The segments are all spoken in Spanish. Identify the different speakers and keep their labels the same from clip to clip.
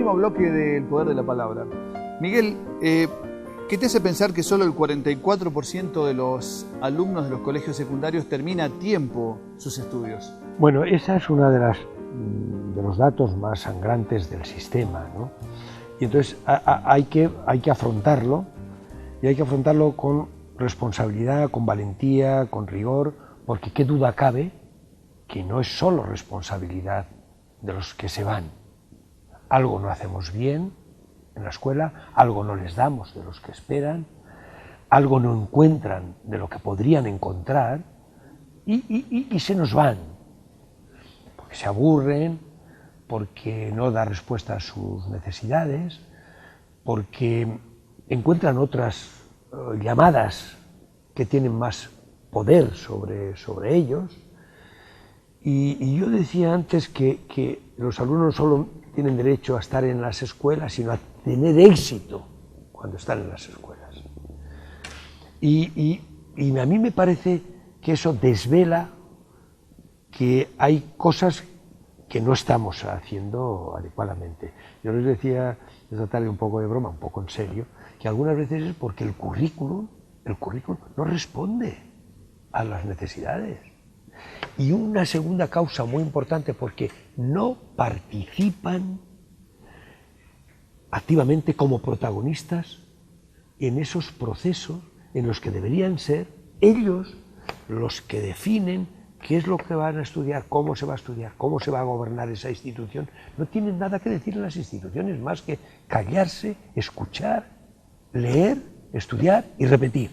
Speaker 1: último bloque del Poder de la Palabra. Miguel, ¿qué te hace pensar que solo el 44% de los alumnos de los colegios secundarios termina a tiempo sus estudios?
Speaker 2: Bueno, esa es una de los datos más sangrantes del sistema, ¿no? Y entonces hay que afrontarlo, y hay que afrontarlo con responsabilidad, con valentía, con rigor, porque qué duda cabe que no es solo responsabilidad de los que se van. Algo no hacemos bien en la escuela, algo no les damos de los que esperan, algo no encuentran de lo que podrían encontrar y se nos van, porque se aburren, porque no da respuesta a sus necesidades, porque encuentran otras llamadas que tienen más poder sobre ellos. Y yo decía antes que los alumnos no solo tienen derecho a estar en las escuelas, sino a tener éxito cuando están en las escuelas. Y a mí me parece que eso desvela que hay cosas que no estamos haciendo adecuadamente. Yo les decía esta tarde, un poco de broma, un poco en serio, que algunas veces es porque el currículum no responde a las necesidades. Y una segunda causa muy importante, porque no participan activamente como protagonistas en esos procesos en los que deberían ser ellos los que definen qué es lo que van a estudiar, cómo se va a estudiar, cómo se va a gobernar esa institución. No tienen nada que decir en las instituciones más que callarse, escuchar, leer, estudiar y repetir.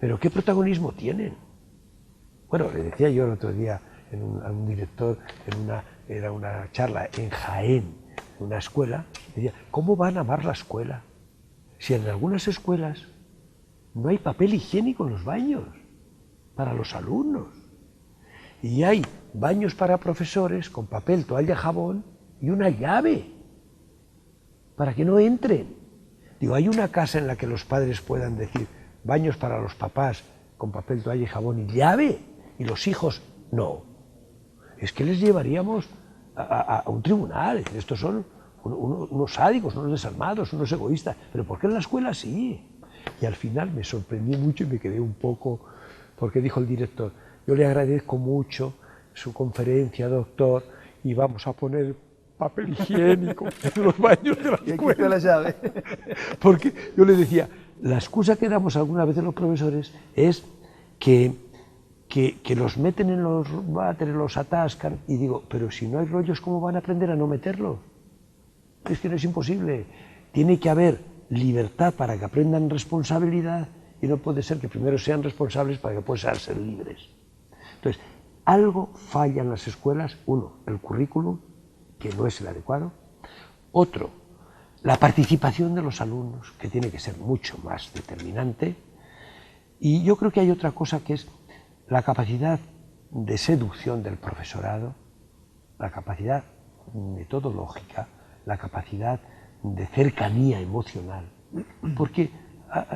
Speaker 2: Pero ¿qué protagonismo tienen? Bueno, le decía yo el otro día a un director, era una charla en Jaén, en una escuela, decía, ¿cómo van a amar la escuela? Si en algunas escuelas no hay papel higiénico en los baños para los alumnos, y hay baños para profesores con papel, toalla, jabón y una llave para que no entren. Digo, ¿hay una casa en la que los padres puedan decir baños para los papás con papel, toalla y jabón y llave? Y los hijos, no. Es que les llevaríamos a un tribunal. Estos son unos sádicos, unos desalmados, unos egoístas. Pero ¿por qué en la escuela sí? Y al final me sorprendí mucho y me quedé un poco, porque dijo el director, yo le agradezco mucho su conferencia, doctor, y vamos a poner papel higiénico en los baños de la escuela.
Speaker 1: La llave.
Speaker 2: Porque yo le decía, la excusa que damos algunas veces los profesores es que los meten en los váteres, los atascan, y digo, pero si no hay rollos, ¿cómo van a aprender a no meterlos? Es que no es imposible. Tiene que haber libertad para que aprendan responsabilidad, y no puede ser que primero sean responsables para que puedan ser libres. Entonces, algo falla en las escuelas. Uno, el currículum, que no es el adecuado. Otro, la participación de los alumnos, que tiene que ser mucho más determinante. Y yo creo que hay otra cosa, que es la capacidad de seducción del profesorado, la capacidad metodológica, la capacidad de cercanía emocional, porque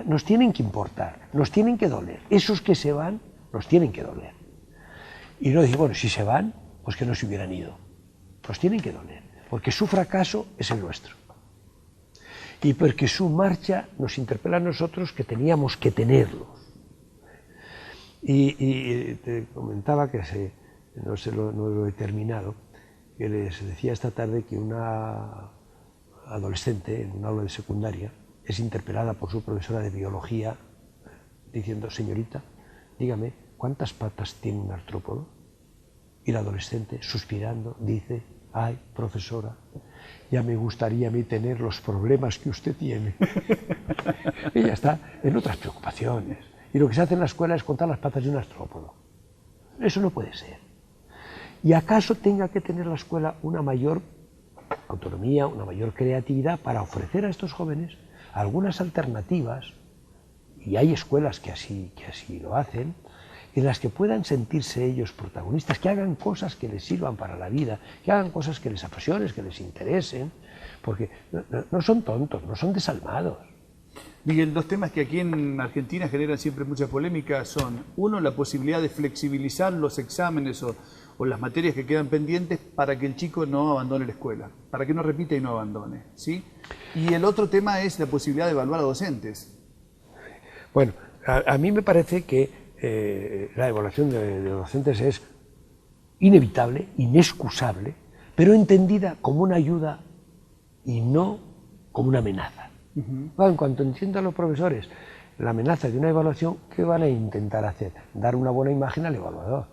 Speaker 2: nos tienen que importar, nos tienen que doler. Esos que se van, nos tienen que doler. Y no decir, bueno, si se van, pues que no se hubieran ido. Nos tienen que doler, porque su fracaso es el nuestro. Y porque su marcha nos interpela a nosotros, que teníamos que tenerlos. Y te comentaba que no lo he terminado, que les decía esta tarde que una adolescente en un aula de secundaria es interpelada por su profesora de biología diciendo, señorita, dígame, ¿cuántas patas tiene un artrópodo? Y la adolescente, suspirando, dice, ay, profesora, ya me gustaría a mí tener los problemas que usted tiene. Ella está en otras preocupaciones. Y lo que se hace en la escuela es contar las patas de un artrópodo. Eso no puede ser. ¿Y acaso tenga que tener la escuela una mayor autonomía, una mayor creatividad para ofrecer a estos jóvenes algunas alternativas? Y hay escuelas que así lo hacen, en las que puedan sentirse ellos protagonistas, que hagan cosas que les sirvan para la vida, que hagan cosas que les apasionen, que les interesen, porque no son tontos, no son desalmados.
Speaker 1: Miguel, dos temas que aquí en Argentina generan siempre mucha polémica son, uno, la posibilidad de flexibilizar los exámenes o las materias que quedan pendientes para que el chico no abandone la escuela, para que no repita y no abandone, ¿sí? Y el otro tema es la posibilidad de evaluar a docentes.
Speaker 2: Bueno, a mí me parece que la evaluación de docentes es inevitable, inexcusable, pero entendida como una ayuda y no como una amenaza. En cuanto entiendan los profesores la amenaza de una evaluación, ¿qué van a intentar hacer? Dar una buena imagen al evaluador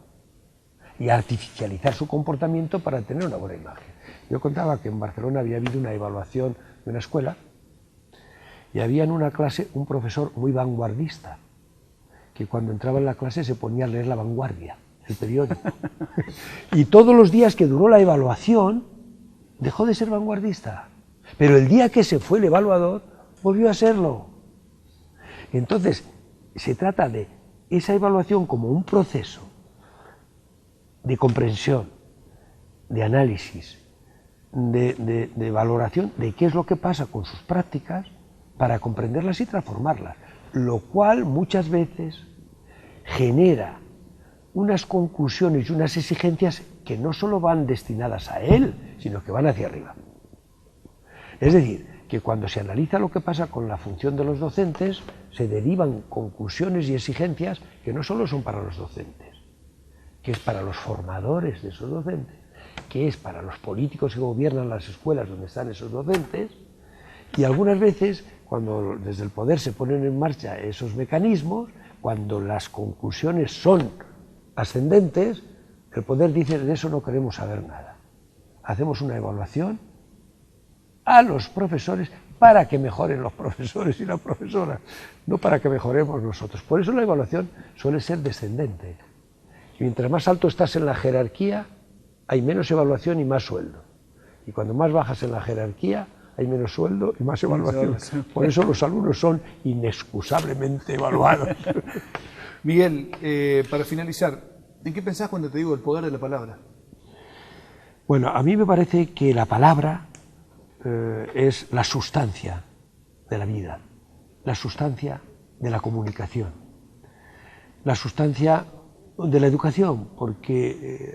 Speaker 2: y artificializar su comportamiento para tener una buena imagen. Yo contaba que en Barcelona había habido una evaluación de una escuela y había en una clase un profesor muy vanguardista que cuando entraba en la clase se ponía a leer La Vanguardia, el periódico. Y todos los días que duró la evaluación dejó de ser vanguardista. Pero el día que se fue el evaluador, volvió a serlo. Entonces, se trata de esa evaluación como un proceso de comprensión, de análisis, de valoración de qué es lo que pasa con sus prácticas para comprenderlas y transformarlas, lo cual muchas veces genera unas conclusiones y unas exigencias que no solo van destinadas a él, sino que van hacia arriba. Es decir, que cuando se analiza lo que pasa con la función de los docentes, se derivan conclusiones y exigencias que no solo son para los docentes, que es para los formadores de esos docentes, que es para los políticos que gobiernan las escuelas donde están esos docentes, y algunas veces, cuando desde el poder se ponen en marcha esos mecanismos, cuando las conclusiones son ascendentes, el poder dice: de eso no queremos saber nada. Hacemos una evaluación a los profesores para que mejoren los profesores y las profesoras, no para que mejoremos nosotros. Por eso la evaluación suele ser descendente. Y mientras más alto estás en la jerarquía, hay menos evaluación y más sueldo. Y cuando más bajas en la jerarquía, hay menos sueldo y más evaluación. Por eso los alumnos son inexcusablemente evaluados.
Speaker 1: Miguel, para finalizar, ¿en qué pensás cuando te digo el poder de la palabra?
Speaker 2: Bueno, a mí me parece que la palabra es la sustancia de la vida, la sustancia de la comunicación, la sustancia de la educación, porque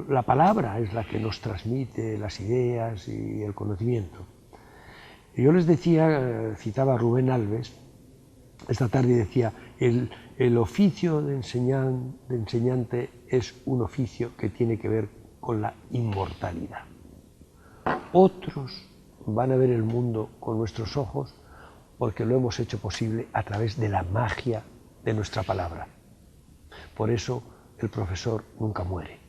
Speaker 2: la palabra es la que nos transmite las ideas y el conocimiento. Y yo les decía, citaba a Rubén Alves esta tarde y decía: el oficio de enseñante es un oficio que tiene que ver con la inmortalidad. Otros van a ver el mundo con nuestros ojos porque lo hemos hecho posible a través de la magia de nuestra palabra. Por eso el profesor nunca muere.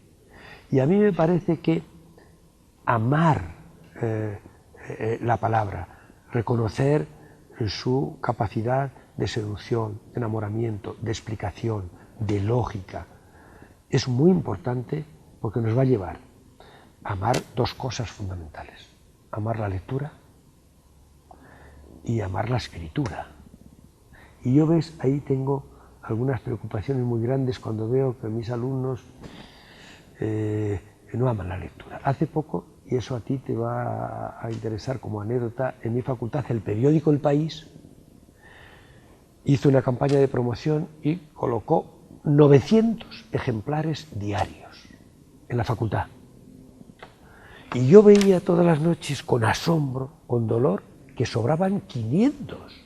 Speaker 2: Y a mí me parece que amar la palabra, reconocer su capacidad de seducción, de enamoramiento, de explicación, de lógica, es muy importante porque nos va a llevar a amar dos cosas fundamentales: amar la lectura y amar la escritura. Y yo, ves, ahí tengo algunas preocupaciones muy grandes cuando veo que mis alumnos no aman la lectura. Hace poco, y eso a ti te va a interesar como anécdota, en mi facultad el periódico El País hizo una campaña de promoción y colocó 900 ejemplares diarios en la facultad. Y yo veía todas las noches con asombro, con dolor, que sobraban 500.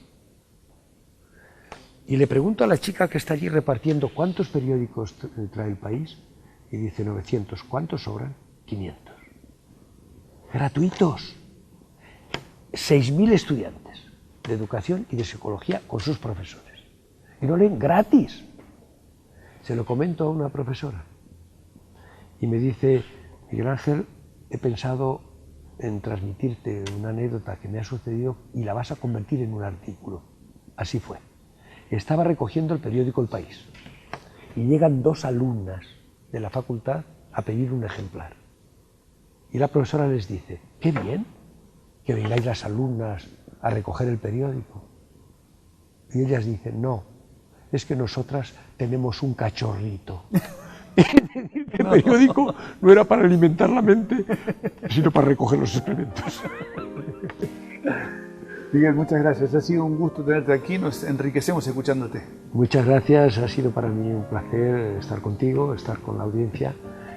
Speaker 2: Y le pregunto a la chica que está allí repartiendo: ¿cuántos periódicos trae El País? Y dice: 900. ¿Cuántos sobran? 500. Gratuitos. 6.000 estudiantes de educación y de psicología con sus profesores. Y lo leen gratis. Se lo comento a una profesora. Y me dice: Miguel Ángel, he pensado en transmitirte una anécdota que me ha sucedido y la vas a convertir en un artículo. Así fue. Estaba recogiendo el periódico El País y llegan 2 alumnas de la facultad a pedir un ejemplar. Y la profesora les dice: qué bien que vengáis las alumnas a recoger el periódico. Y ellas dicen: no, es que nosotras tenemos un cachorrito. El periódico no era para alimentar la mente, sino para recoger los experimentos.
Speaker 1: Miguel, muchas gracias. Ha sido un gusto tenerte aquí. Nos enriquecemos escuchándote.
Speaker 2: Muchas gracias. Ha sido para mí un placer estar contigo, estar con la audiencia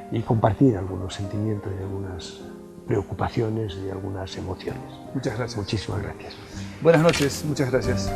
Speaker 2: y compartir algunos sentimientos y algunas preocupaciones y algunas emociones.
Speaker 1: Muchas gracias.
Speaker 2: Muchísimas gracias.
Speaker 1: Buenas noches. Muchas gracias.